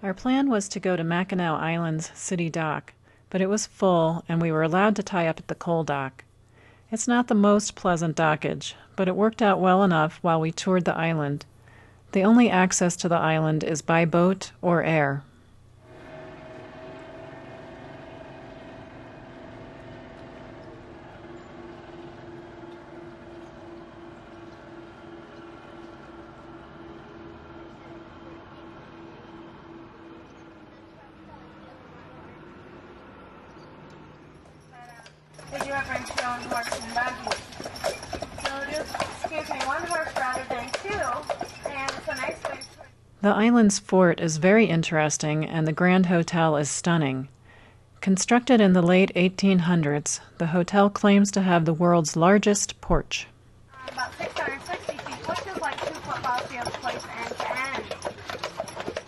Our plan was to go to Mackinac Island's city dock, but it was full and we were allowed to tie up at the coal dock. It's not the most pleasant dockage, but it worked out well enough while we toured the island. The only access to the island is by boat or air. Did you ever show horse and buggy? So just, excuse me, one horse rather than two, and it's a nice way to... The island's fort is very interesting and the Grand Hotel is stunning. Constructed in the late 1800s, the hotel claims to have the world's largest porch. About 660 feet, which is like 2 football fields placed end to end.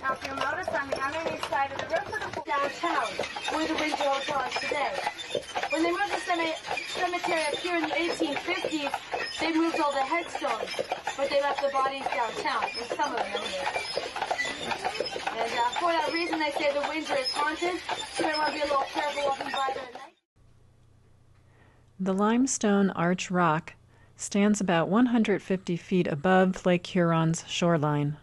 Now if you'll notice on the underneath side of the roof of the pool, downtown, where the Windsor Hotel is today. When they moved the cemetery up here in the 1850s, they moved all the headstones, but they left the bodies downtown. There's some of them here. And for that reason, they say the Windsor is haunted, so they want to be a little careful walking by there at night. The limestone arch rock stands about 150 feet above Lake Huron's shoreline.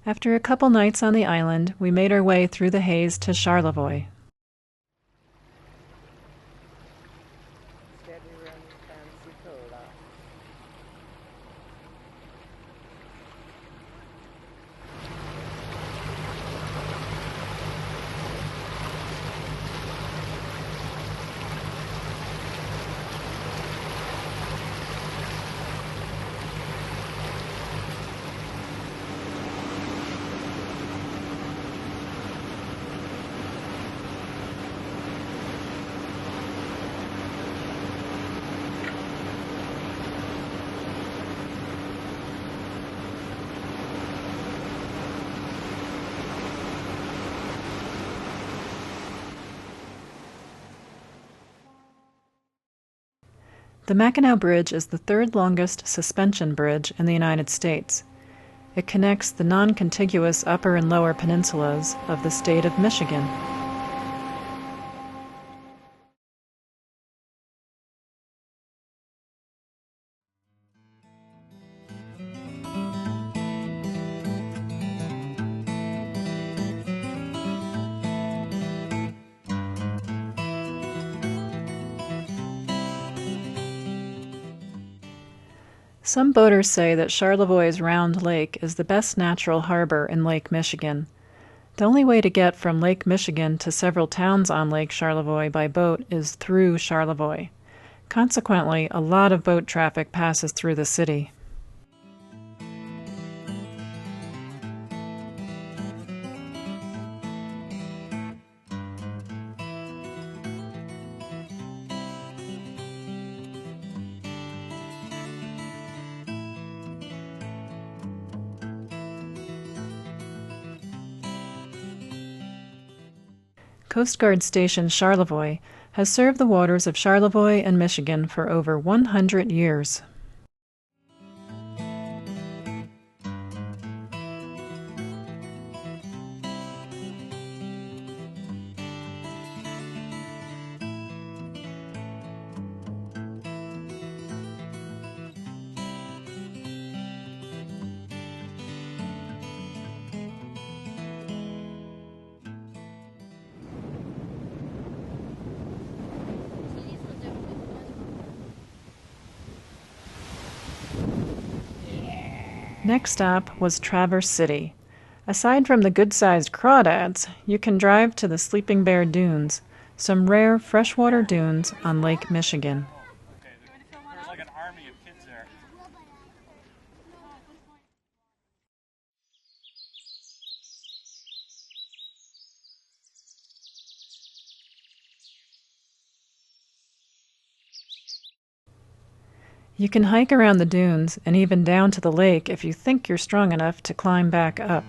After a couple nights on the island, we made our way through the haze to Charlevoix. The Mackinac Bridge is the third longest suspension bridge in the United States. It connects the non-contiguous upper and lower peninsulas of the state of Michigan. Some boaters say that Charlevoix's Round Lake is the best natural harbor in Lake Michigan. The only way to get from Lake Michigan to several towns on Lake Charlevoix by boat is through Charlevoix. Consequently, a lot of boat traffic passes through the city. Coast Guard Station Charlevoix has served the waters of Charlevoix and Michigan for over 100 years. Next stop was Traverse City. Aside from the good-sized crawdads, you can drive to the Sleeping Bear Dunes, some rare freshwater dunes on Lake Michigan. There's like an army of kids there. You can hike around the dunes and even down to the lake if you think you're strong enough to climb back up.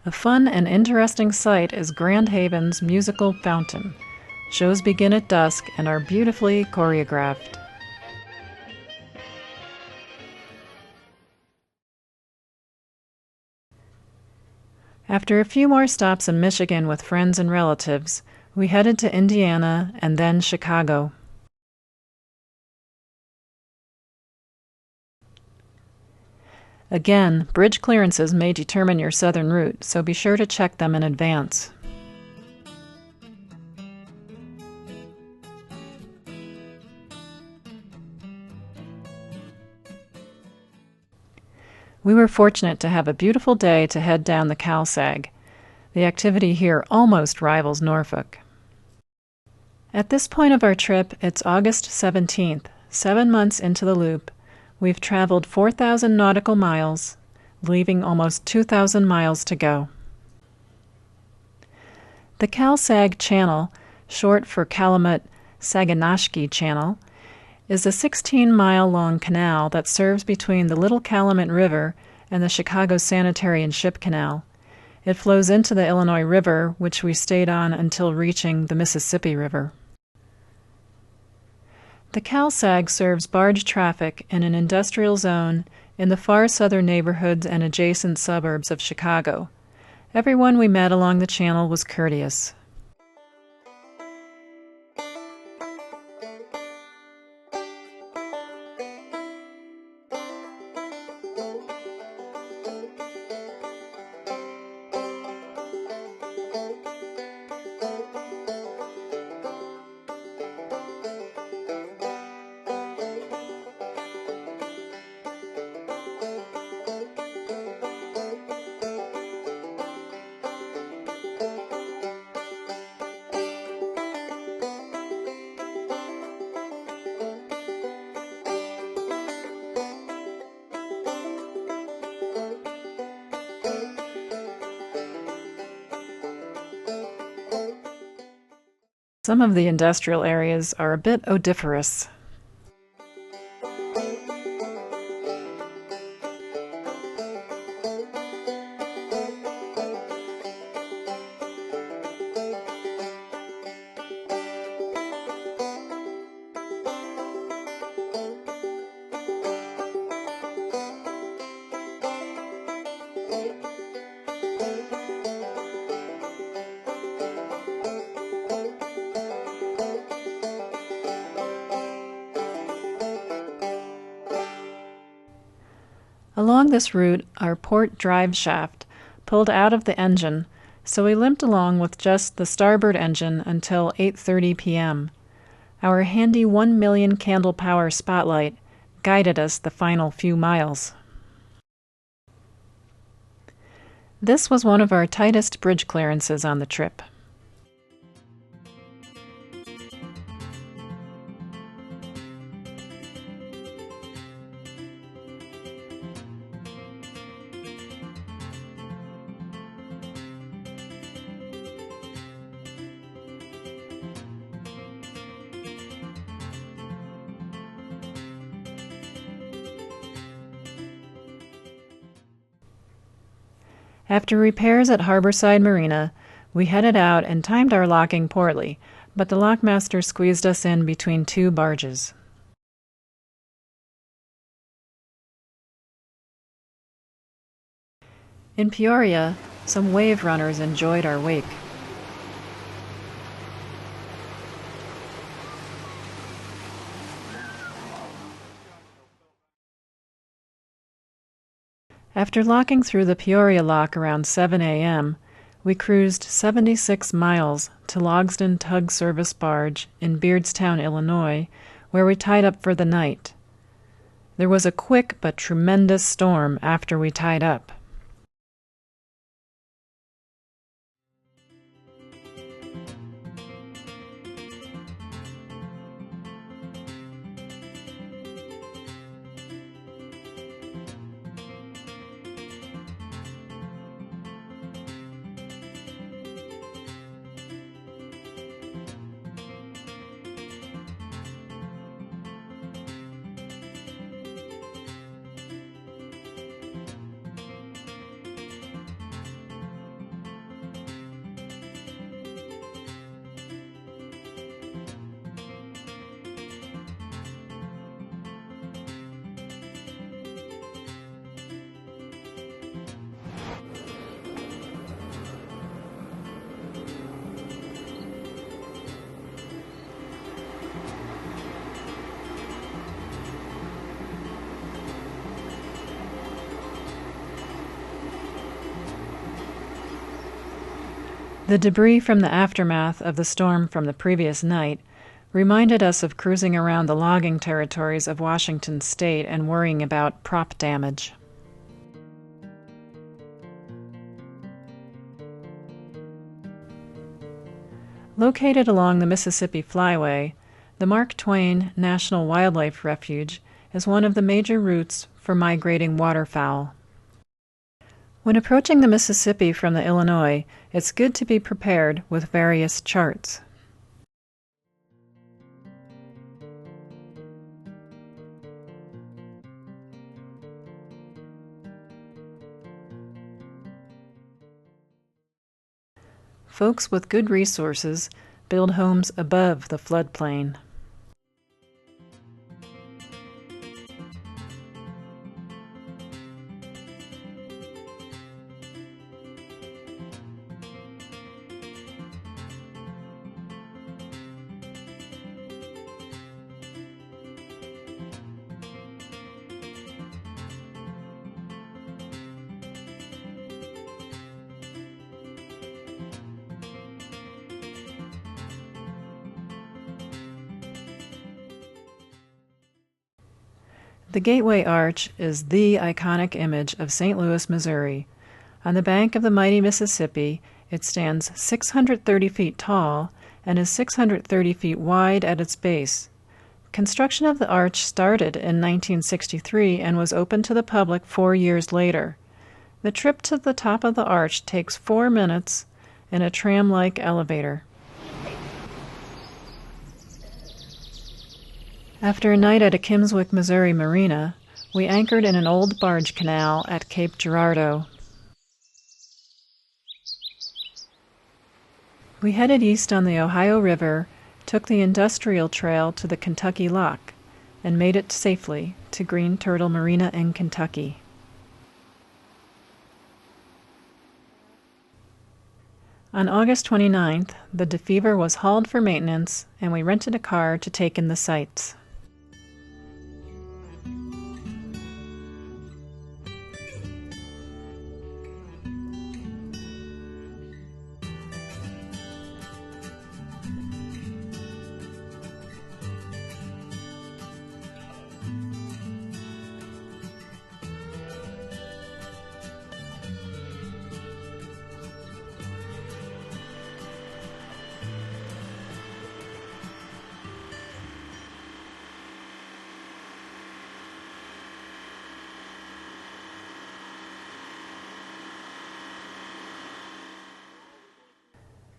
A fun and interesting sight is Grand Haven's musical fountain. Shows begin at dusk and are beautifully choreographed. After a few more stops in Michigan with friends and relatives, we headed to Indiana and then Chicago. Again, bridge clearances may determine your southern route, so be sure to check them in advance. We were fortunate to have a beautiful day to head down the Cal-Sag. The activity here almost rivals Norfolk. At this point of our trip, it's August 17th, 7 months into the loop. We've traveled 4,000 nautical miles, leaving almost 2,000 miles to go. The Cal-Sag Channel, short for Calumet-Saganashkee Channel, is a 16-mile-long canal that serves between the Little Calumet River and the Chicago Sanitary and Ship Canal. It flows into the Illinois River, which we stayed on until reaching the Mississippi River. The Cal-Sag serves barge traffic in an industrial zone in the far southern neighborhoods and adjacent suburbs of Chicago. Everyone we met along the channel was courteous. Some of the industrial areas are a bit odoriferous. Along this route, our port drive shaft pulled out of the engine, so we limped along with just the starboard engine until 8:30 p.m. Our handy 1 million candle power spotlight guided us the final few miles. This was one of our tightest bridge clearances on the trip. After repairs at Harborside Marina, we headed out and timed our locking poorly, but the lockmaster squeezed us in between two barges. In Peoria, some wave runners enjoyed our wake. After locking through the Peoria lock around 7 a.m., we cruised 76 miles to Logsdon Tug Service Barge in Beardstown, Illinois, where we tied up for the night. There was a quick but tremendous storm after we tied up. The debris from the aftermath of the storm from the previous night reminded us of cruising around the logging territories of Washington state and worrying about prop damage. Located along the Mississippi Flyway, the Mark Twain National Wildlife Refuge is one of the major routes for migrating waterfowl. When approaching the Mississippi from the Illinois, it's good to be prepared with various charts. Folks with good resources build homes above the floodplain. The Gateway Arch is the iconic image of St. Louis, Missouri. On the bank of the mighty Mississippi, it stands 630 feet tall and is 630 feet wide at its base. Construction of the arch started in 1963 and was opened to the public 4 years later. The trip to the top of the arch takes 4 minutes in a tram-like elevator. After a night at a Kimmswick, Missouri marina, we anchored in an old barge canal at Cape Girardeau. We headed east on the Ohio River, took the industrial trail to the Kentucky Lock, and made it safely to Green Turtle Marina in Kentucky. On August 29th, the DeFever was hauled for maintenance, and we rented a car to take in the sights.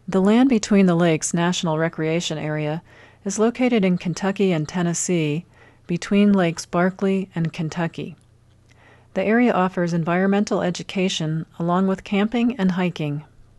The Land Between the Lakes National Recreation Area is located in Kentucky and Tennessee, between Lakes Barkley and Kentucky. The area offers environmental education along with camping and hiking.